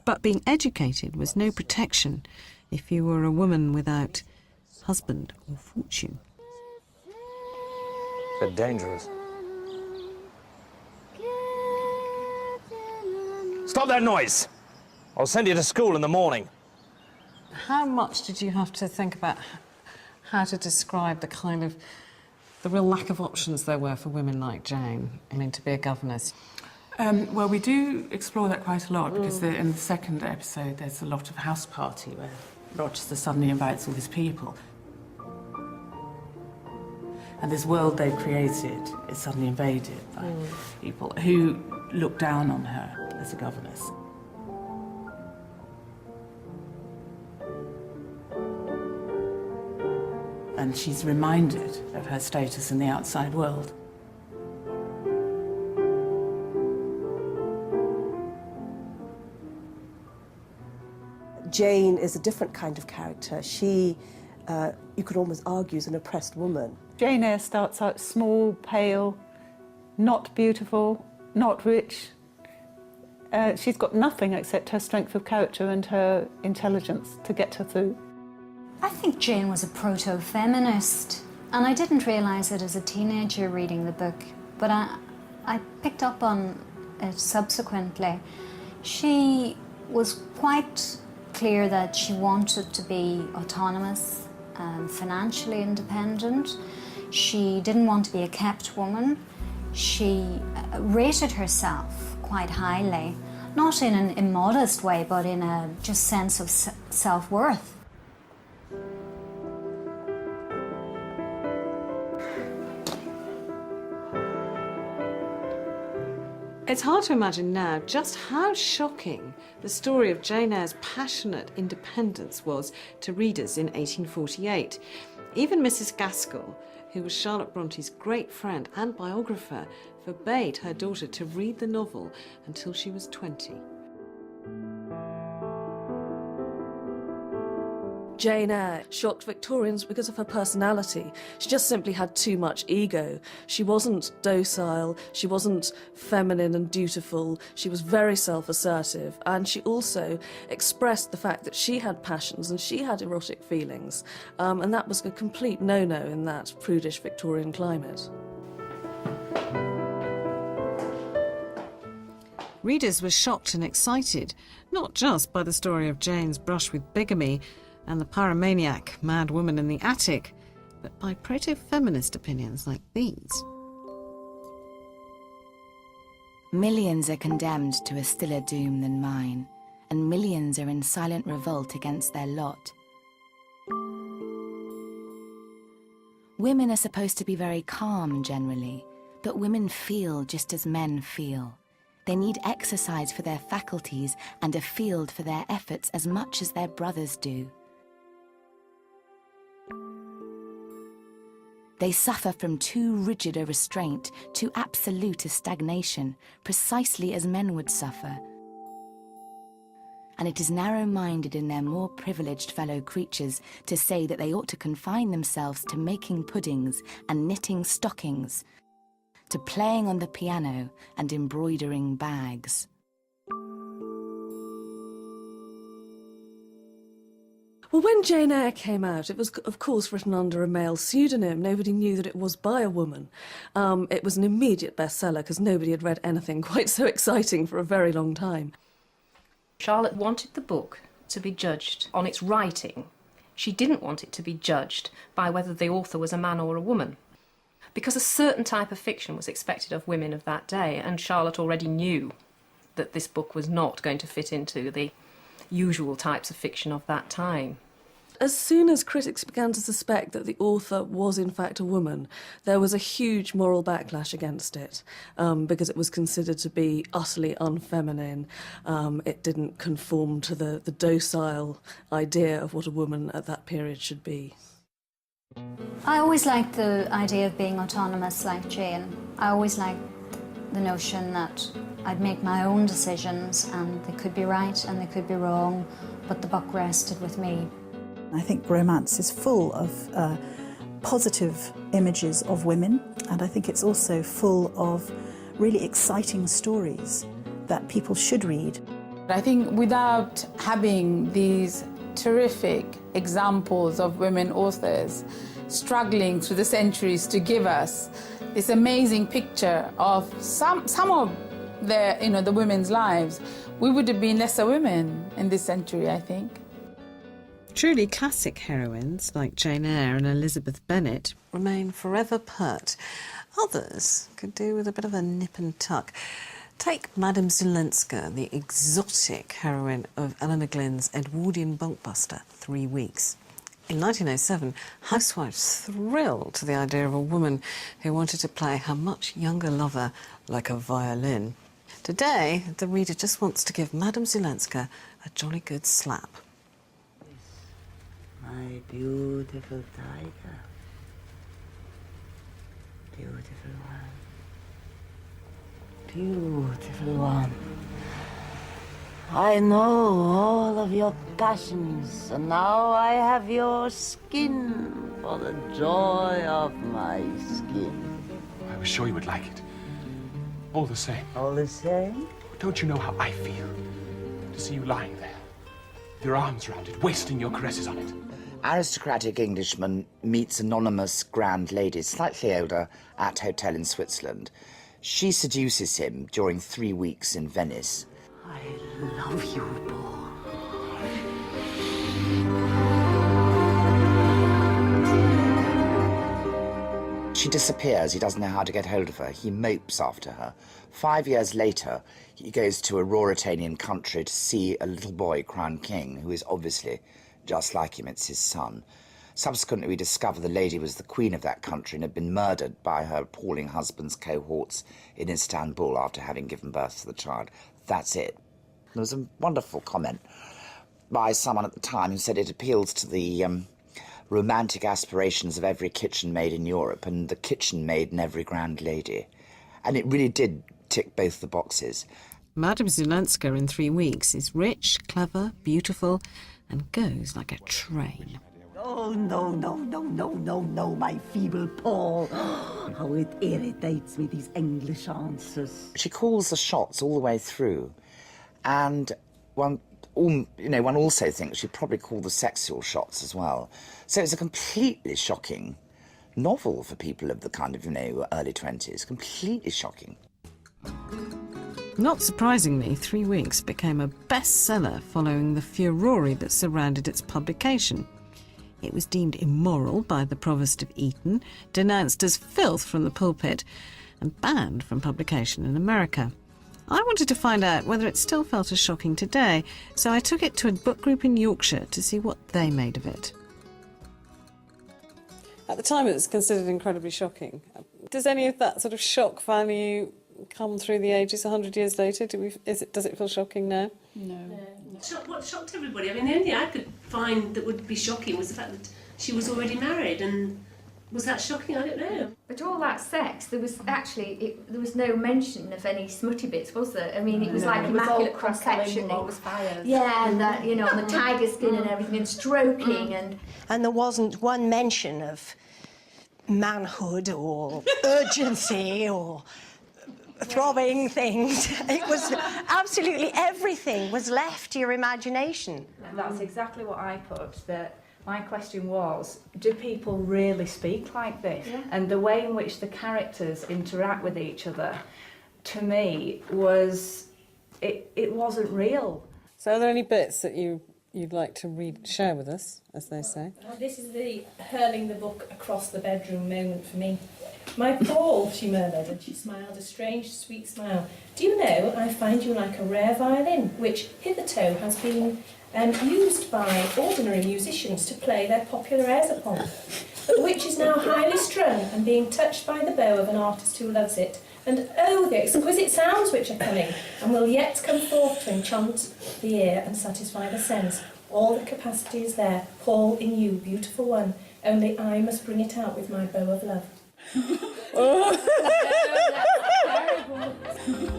But being educated was no protection if you were a woman without husband or fortune. A bit dangerous. Stop that noise! I'll send you to school in the morning. How much did you have to think about how to describe the real lack of options there were for women like Jane, to be a governess? Well, we do explore that quite a lot because in the second episode there's a lot of house party where Rochester suddenly invites all these people. And this world they've created is suddenly invaded by people who look down on her as a governess. And she's reminded of her status in the outside world. Jane is a different kind of character. She, you could almost argue, is an oppressed woman. Jane Eyre starts out small, pale, not beautiful, not rich. She's got nothing except her strength of character and her intelligence to get her through. I think Jane was a proto-feminist, and I didn't realise it as a teenager reading the book, but I picked up on it subsequently. She was quite clear that she wanted to be autonomous and financially independent. She didn't want to be a kept woman. She rated herself quite highly, not in an immodest way, but in a just sense of self-worth. It's hard to imagine now just how shocking the story of Jane Eyre's passionate independence was to readers in 1848. Even Mrs. Gaskell, who was Charlotte Bronte's great friend and biographer, forbade her daughter to read the novel until she was 20. Jane Eyre shocked Victorians because of her personality. She just simply had too much ego. She wasn't docile, she wasn't feminine and dutiful, she was very self-assertive, and she also expressed the fact that she had passions and she had erotic feelings, and that was a complete no-no in that prudish Victorian climate. Readers were shocked and excited, not just by the story of Jane's brush with bigamy and the pyromaniac mad woman in the attic, but by proto-feminist opinions like these. Millions are condemned to a stiller doom than mine, and millions are in silent revolt against their lot. Women are supposed to be very calm generally, but women feel just as men feel. They need exercise for their faculties and a field for their efforts as much as their brothers do. They suffer from too rigid a restraint, too absolute a stagnation, precisely as men would suffer. And it is narrow-minded in their more privileged fellow creatures to say that they ought to confine themselves to making puddings and knitting stockings, to playing on the piano and embroidering bags. Well, when Jane Eyre came out, it was, of course, written under a male pseudonym. Nobody knew that it was by a woman. It was an immediate bestseller because nobody had read anything quite so exciting for a very long time. Charlotte wanted the book to be judged on its writing. She didn't want it to be judged by whether the author was a man or a woman, because a certain type of fiction was expected of women of that day, and Charlotte already knew that this book was not going to fit into the usual types of fiction of that time. As soon as critics began to suspect that the author was in fact a woman, there was a huge moral backlash against it, because it was considered to be utterly unfeminine. It didn't conform to the docile idea of what a woman at that period should be. I always liked the idea of being autonomous like Jane. I always liked the notion that I'd make my own decisions and they could be right and they could be wrong, but the buck rested with me. I think romance is full of positive images of women, and I think it's also full of really exciting stories that people should read. I think without having these terrific examples of women authors struggling through the centuries to give us this amazing picture of some of the women's lives, we would have been lesser women in this century, I think. Truly classic heroines like Jane Eyre and Elizabeth Bennet remain forever pert. Others could do with a bit of a nip and tuck. Take Madame Zelenska, the exotic heroine of Eleanor Glyn's Edwardian bunkbuster, 3 Weeks. In 1907, housewives thrilled to the idea of a woman who wanted to play her much younger lover like a violin. Today, the reader just wants to give Madame Zelenska a jolly good slap. My beautiful tiger. Beautiful one. Beautiful one. I know all of your passions, and now I have your skin for the joy of my skin. I was sure you would like it. All the same. All the same? Don't you know how I feel to see you lying there, with your arms round it, wasting your caresses on it? Aristocratic Englishman meets anonymous grand lady, slightly older, at hotel in Switzerland. She seduces him during 3 weeks in Venice. I love you, Paul. She disappears. He doesn't know how to get hold of her. He mopes after her. 5 years later, he goes to a Ruritanian country to see a little boy crowned king, who is obviously just like him. It's his son. Subsequently, we discover the lady was the queen of that country and had been murdered by her appalling husband's cohorts in Istanbul after having given birth to the child. That's it. There was a wonderful comment by someone at the time who said it appeals to the romantic aspirations of every kitchen maid in Europe and the kitchen maid in every grand lady. And it really did tick both the boxes. Madame Zelenska in 3 Weeks is rich, clever, beautiful, and goes like a train. Oh, no, no, no, no, no, no, my feeble Paul. How it irritates me, these English answers. She calls the shots all the way through. And one also thinks she'd probably call the sexual shots as well. So it's a completely shocking novel for people of the kind of, early 20s. Completely shocking. Not surprisingly, 3 Weeks became a bestseller following the furore that surrounded its publication. It was deemed immoral by the Provost of Eton, denounced as filth from the pulpit, and banned from publication in America. I wanted to find out whether it still felt as shocking today, so I took it to a book group in Yorkshire to see what they made of it. At the time, it was considered incredibly shocking. Does any of that sort of shock value come through the ages 100 years later? Does it feel shocking now? No. What shocked everybody? I mean, the only thing I could find that would be shocking was the fact that she was already married, and was that shocking? I don't know. But all that sex, there was no mention of any smutty bits, was there? I mean, it was like immaculate conception. It was fires. Yeah, and that, the tiger skin and everything, and stroking, and there wasn't one mention of manhood or urgency or throbbing things. It was absolutely everything was left to your imagination. That's exactly what I put. That my question was, do people really speak like this? Yeah. And the way in which the characters interact with each other, to me, it wasn't real. So are there any bits that you'd like to share with us, as they say? Well, this is the hurling the book across the bedroom moment for me. My Paul, she murmured, and she smiled a strange, sweet smile. Do you know, I find you like a rare violin, which hitherto has been used by ordinary musicians to play their popular airs upon, but which is now highly strung and being touched by the bow of an artist who loves it. And oh, the exquisite sounds which are coming, and will yet come forth to enchant the ear and satisfy the sense. All the capacity is there, Paul, in you, beautiful one. Only I must bring it out with my bow of love. Oh, that's terrible.